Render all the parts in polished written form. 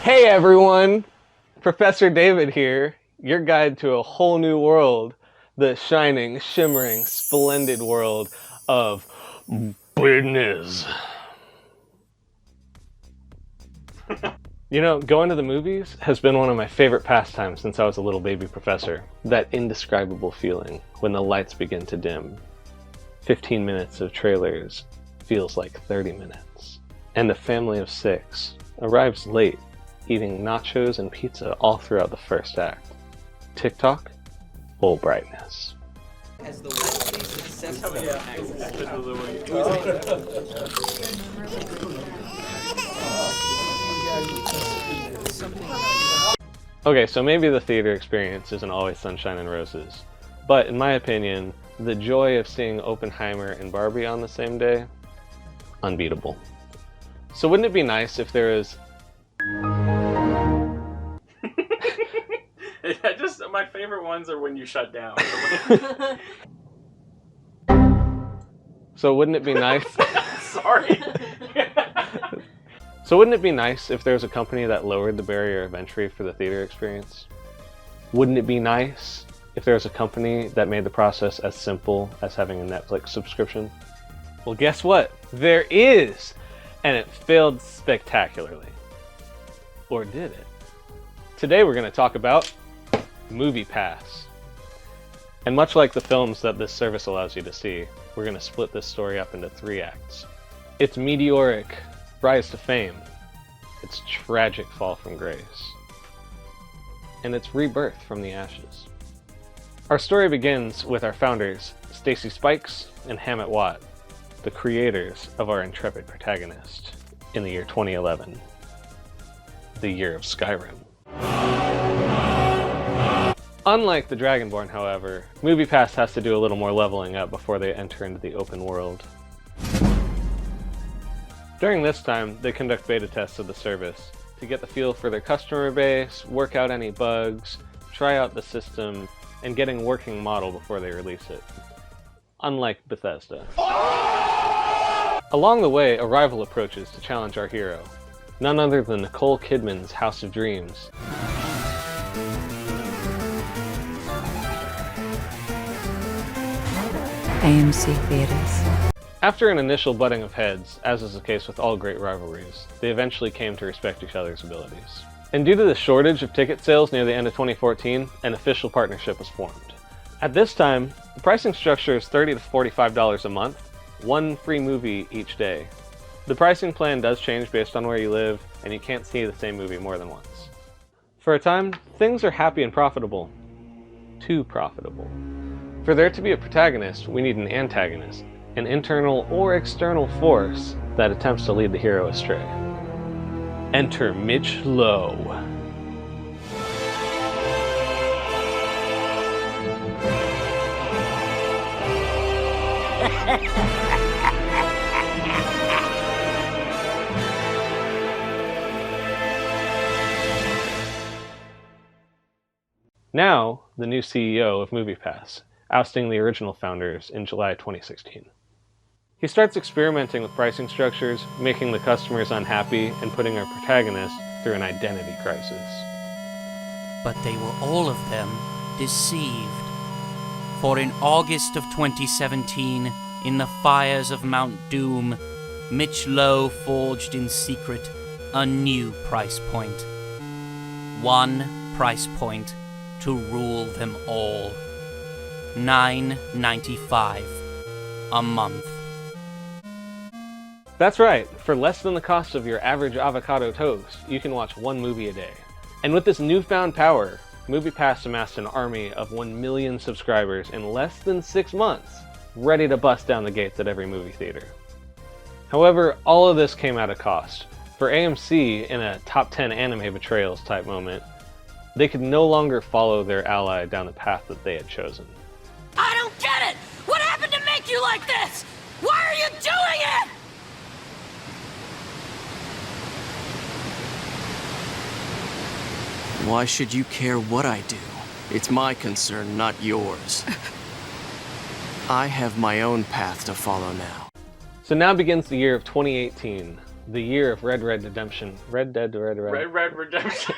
Hey everyone! Professor David here, your guide to a whole new world. The shining, shimmering, splendid world of business. You know, going to the movies has been one of my favorite pastimes since I was a little baby professor. That indescribable feeling when the lights begin to dim. 15 minutes of trailers feels like 30 minutes. And a family of 6 arrives late, eating nachos and pizza all throughout the first act. TikTok, full brightness. As the Wesley successful Okay, so maybe the theater experience isn't always sunshine and roses, but in my opinion, the joy of seeing Oppenheimer and Barbie on the same day, unbeatable. So wouldn't it be nice if there was... My favorite ones are when you shut down. So wouldn't it be nice... Sorry. So wouldn't it be nice if there was a company that lowered the barrier of entry for the theater experience? Wouldn't it be nice if there was a company that made the process as simple as having a Netflix subscription? Well, guess what? There is! And it failed spectacularly. Or did it? Today we're going to talk about MoviePass. And much like the films that this service allows you to see, we're going to split this story up into 3 acts. Its meteoric rise to fame, its tragic fall from grace, and its rebirth from the ashes. Our story begins with our founders, Stacy Spikes and Hammett Watt, the creators of our intrepid protagonist, in the year 2011, the year of Skyrim. Unlike the Dragonborn, however, MoviePass has to do a little more leveling up before they enter into the open world. During this time, they conduct beta tests of the service to get the feel for their customer base, work out any bugs, try out the system, and getting a working model before they release it. Unlike Bethesda. Along the way, a rival approaches to challenge our hero, none other than Nicole Kidman's House of Dreams. AMC Theaters. After an initial butting of heads, as is the case with all great rivalries, they eventually came to respect each other's abilities. And due to the shortage of ticket sales near the end of 2014, an official partnership was formed. At this time, the pricing structure is $30 to $45 a month, 1 free movie each day. The pricing plan does change based on where you live, and you can't see the same movie more than once. For a time, things are happy and profitable. Too profitable. For there to be a protagonist, we need an antagonist, an internal or external force that attempts to lead the hero astray. Enter Mitch Lowe. Now, the new CEO of MoviePass, ousting the original founders in July 2016. He starts experimenting with pricing structures, making the customers unhappy, and putting our protagonist through an identity crisis. But they were all of them deceived. For in August of 2017, in the fires of Mount Doom, Mitch Lowe forged in secret a new price point. 1 price point to rule them all. $9.95 a month. That's right, for less than the cost of your average avocado toast, you can watch 1 movie a day. And with this newfound power, MoviePass amassed an army of 1 million subscribers in less than 6 months, ready to bust down the gates at every movie theater. However, all of this came at a cost. For AMC, in a top 10 anime betrayals type moment, they could no longer follow their ally down the path that they had chosen. I don't get it! What happened to make you like this? Why are you doing it? Why should you care what I do? It's my concern, not yours. I have my own path to follow now. So now begins the year of 2018, the year of Red Redemption. Red Redemption.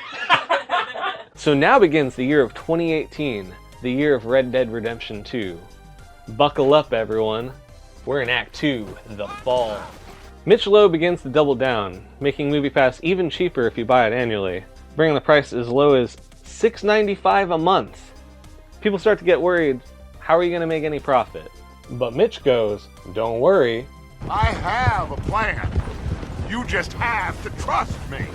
So now begins the year of 2018, the year of Red Dead Redemption 2. Buckle up, everyone. We're in Act 2, The Fall. Mitch Lowe begins to double down, making MoviePass even cheaper if you buy it annually, bringing the price as low as $6.95 a month. People start to get worried, how are you going to make any profit? But Mitch goes, don't worry. I have a plan. You just have to trust me.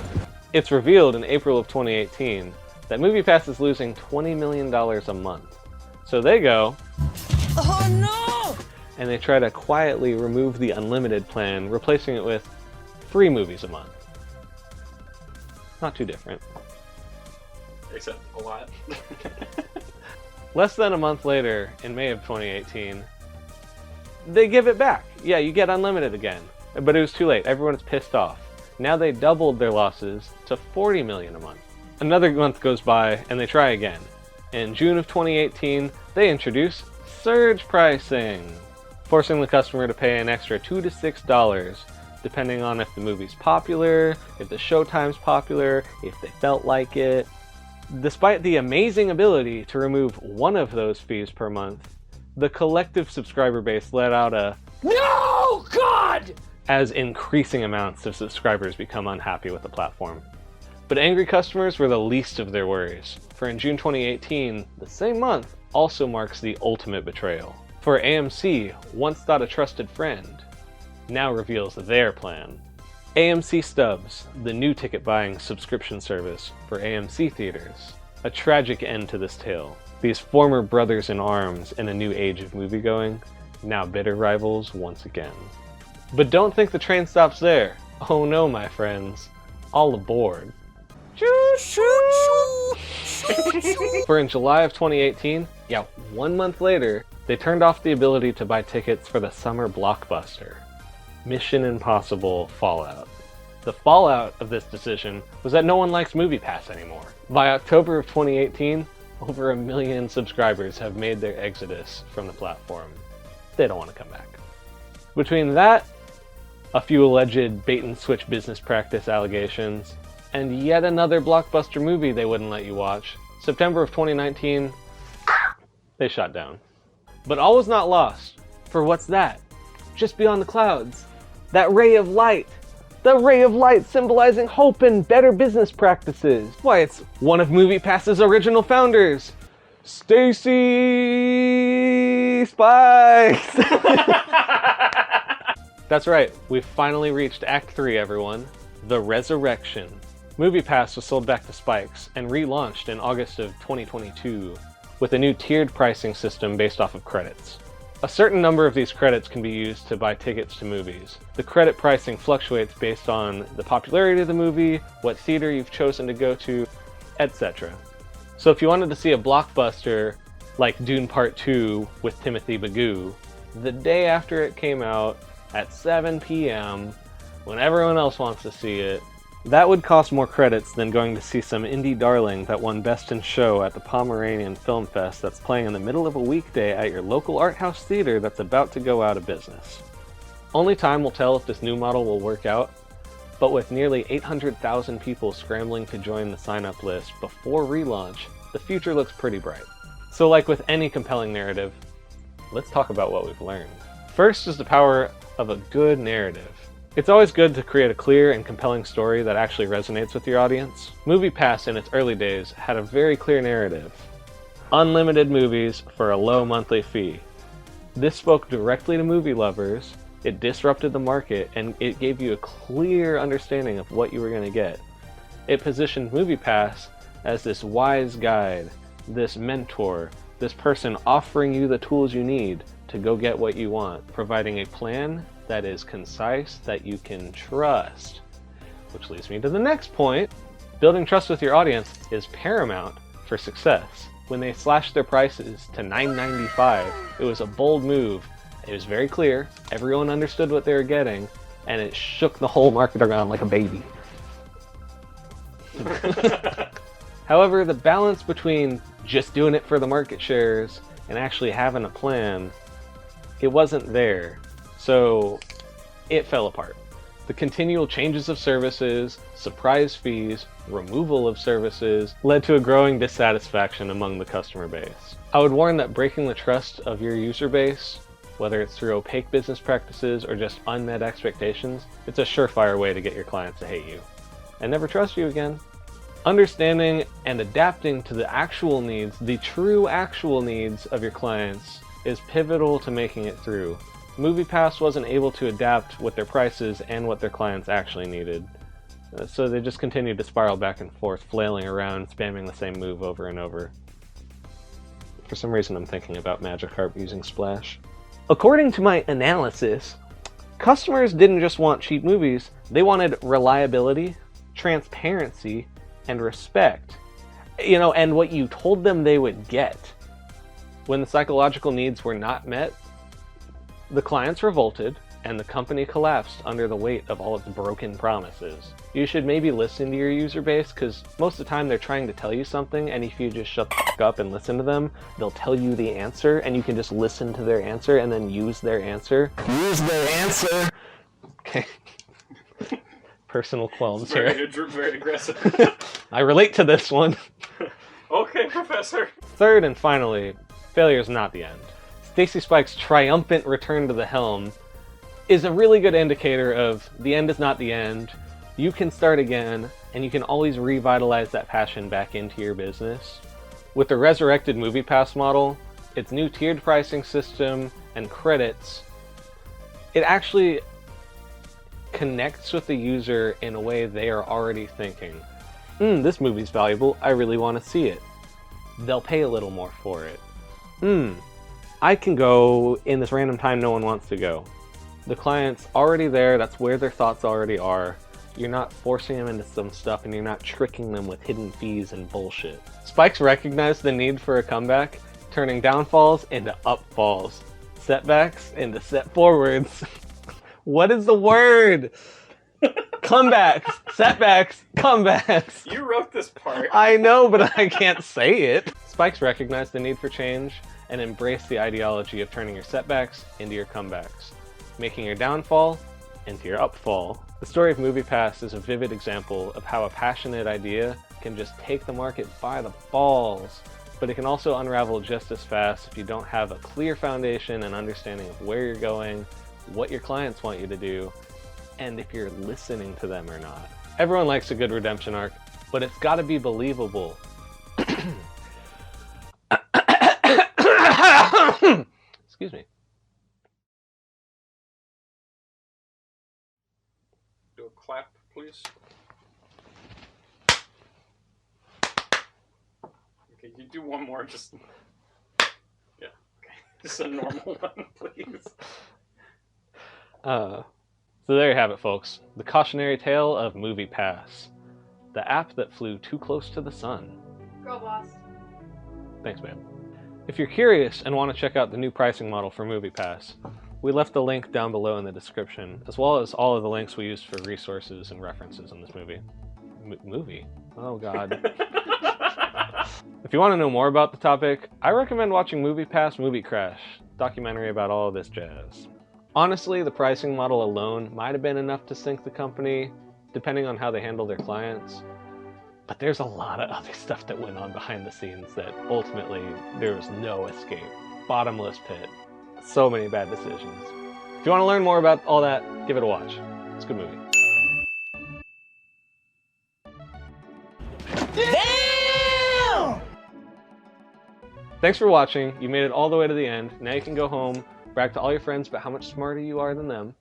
It's revealed in April of 2018 that MoviePass is losing $20 million a month. So they go, Oh no! and they try to quietly remove the unlimited plan, replacing it with 3 movies a month. Not too different. Except a lot. Less than a month later, in May of 2018, they give it back. Yeah, you get unlimited again. But it was too late. Everyone's pissed off. Now they doubled their losses to $40 million a month. Another month goes by, and they try again. In June of 2018, they introduce surge pricing, forcing the customer to pay an extra $2 to $6, depending on if the movie's popular, if the showtime's popular, if they felt like it. Despite the amazing ability to remove one of those fees per month, the collective subscriber base let out a "No, God!" as increasing amounts of subscribers become unhappy with the platform. But angry customers were the least of their worries, for in June 2018, the same month, also marks the ultimate betrayal. For AMC, once thought a trusted friend, now reveals their plan. AMC Stubs, the new ticket-buying subscription service for AMC theaters. A tragic end to this tale. These former brothers in arms in a new age of moviegoing, now bitter rivals once again. But don't think the train stops there. Oh no, my friends. All aboard. For in July of 2018, 1 month later, they turned off the ability to buy tickets for the summer blockbuster, Mission Impossible Fallout. The fallout of this decision was that no one likes MoviePass anymore. By October of 2018, over 1 million subscribers have made their exodus from the platform. They don't want to come back. Between that, a few alleged bait-and-switch business practice allegations, and yet another blockbuster movie they wouldn't let you watch, September of 2019, they shut down. But all was not lost, for what's that? Just beyond the clouds, that ray of light. The ray of light symbolizing hope and better business practices. Why, it's one of MoviePass's original founders, Stacy Spikes. That's right, we've finally reached Act 3, everyone. The Resurrection. MoviePass was sold back to Spikes and relaunched in August of 2022 with a new tiered pricing system based off of credits. A certain number of these credits can be used to buy tickets to movies. The credit pricing fluctuates based on the popularity of the movie, what theater you've chosen to go to, etc. So if you wanted to see a blockbuster like Dune Part 2 with Timothy Bagoo, the day after it came out, at 7 p.m., when everyone else wants to see it, that would cost more credits than going to see some indie darling that won Best in Show at the Pomeranian Film Fest that's playing in the middle of a weekday at your local art house theater that's about to go out of business. Only time will tell if this new model will work out, but with nearly 800,000 people scrambling to join the sign-up list before relaunch, the future looks pretty bright. So like with any compelling narrative, let's talk about what we've learned. First is the power of a good narrative. It's always good to create a clear and compelling story that actually resonates with your audience. MoviePass in its early days had a very clear narrative. Unlimited movies for a low monthly fee. This spoke directly to movie lovers, it disrupted the market, and it gave you a clear understanding of what you were going to get. It positioned MoviePass as this wise guide, this mentor, this person offering you the tools you need to go get what you want, providing a plan that is concise, that you can trust. Which leads me to the next point. Building trust with your audience is paramount for success. When they slashed their prices to $9.95, it was a bold move. It was very clear, everyone understood what they were getting, and it shook the whole market around like a baby. However, the balance between just doing it for the market shares and actually having a plan, it wasn't there. So it fell apart. The continual changes of services, surprise fees, removal of services led to a growing dissatisfaction among the customer base. I would warn that breaking the trust of your user base, whether it's through opaque business practices or just unmet expectations, it's a surefire way to get your clients to hate you and never trust you again. Understanding and adapting to the actual needs, the true actual needs of your clients, is pivotal to making it through. MoviePass wasn't able to adapt with their prices and what their clients actually needed. So they just continued to spiral back and forth, flailing around, spamming the same move over and over. For some reason I'm thinking about Magikarp using Splash. According to my analysis, customers didn't just want cheap movies, they wanted reliability, transparency, and respect. And what you told them they would get. When the psychological needs were not met, the clients revolted, and the company collapsed under the weight of all its broken promises. You should maybe listen to your user base, because most of the time they're trying to tell you something, and if you just shut the fuck up and listen to them, they'll tell you the answer, and you can just listen to their answer and then use their answer. Use their answer! Okay. Personal qualms here. Very aggressive. I relate to this one. Okay, Professor. Third and finally, failure is not the end. Stacy Spike's triumphant return to the helm is a really good indicator of the end is not the end. You can start again, and you can always revitalize that passion back into your business. With the resurrected MoviePass model, its new tiered pricing system, and credits, it actually connects with the user in a way they are already thinking. This movie's valuable, I really want to see it. They'll pay a little more for it. I can go in this random time no one wants to go. The client's already there, that's where their thoughts already are. You're not forcing them into some stuff and you're not tricking them with hidden fees and bullshit. Spikes recognized the need for a comeback, turning downfalls into upfalls, setbacks into set forwards. What is the word? Comebacks, setbacks, comebacks. You wrote this part. I know, but I can't say it. Spikes recognized the need for change and embrace the ideology of turning your setbacks into your comebacks, making your downfall into your upfall. The story of MoviePass is a vivid example of how a passionate idea can just take the market by the balls, but it can also unravel just as fast if you don't have a clear foundation and understanding of where you're going, what your clients want you to do, and if you're listening to them or not. Everyone likes a good redemption arc, but it's gotta be believable. Excuse me. Do a clap, please. Okay, you do one more, just... Yeah, okay. Just a normal one, please. So there you have it, folks. The cautionary tale of MoviePass. The app that flew too close to the sun. Go, boss. Thanks, man. If you're curious and want to check out the new pricing model for MoviePass, we left the link down below in the description, as well as all of the links we used for resources and references in this movie. Movie? Oh god. If you want to know more about the topic, I recommend watching MoviePass Movie Crash, documentary about all of this jazz. Honestly, the pricing model alone might have been enough to sink the company, depending on how they handle their clients. But there's a lot of other stuff that went on behind the scenes that ultimately there was no escape. Bottomless pit. So many bad decisions. If you want to learn more about all that, give it a watch. It's a good movie. Damn! Thanks for watching. You made it all the way to the end. Now you can go home, brag to all your friends about how much smarter you are than them.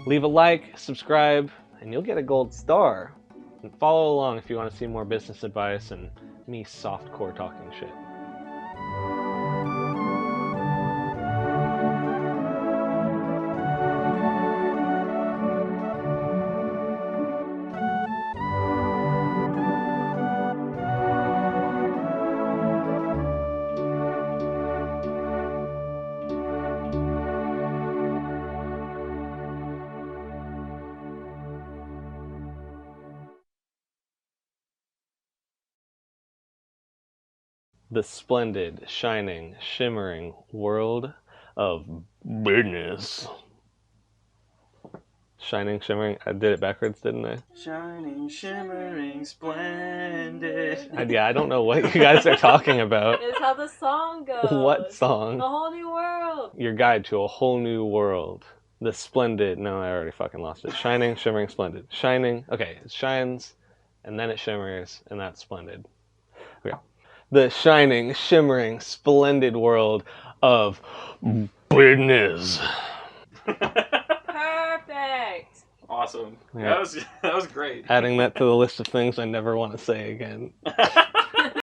Leave a like, subscribe, and you'll get a gold star. And follow along if you want to see more business advice and me softcore talking shit. The splendid, shining, shimmering world of business. Shining, shimmering. I did it backwards, didn't I? Shining, shimmering, splendid. I don't know what you guys are talking about. It's how the song goes. What song? A whole new world. Your guide to a whole new world. The splendid. No, I already fucking lost it. Shining, shimmering, splendid. Shining. Okay, it shines, and then it shimmers, and that's splendid. Okay. The shining, shimmering, splendid world of business. Perfect. Awesome. Yeah. That was great. Adding that to the list of things I never want to say again.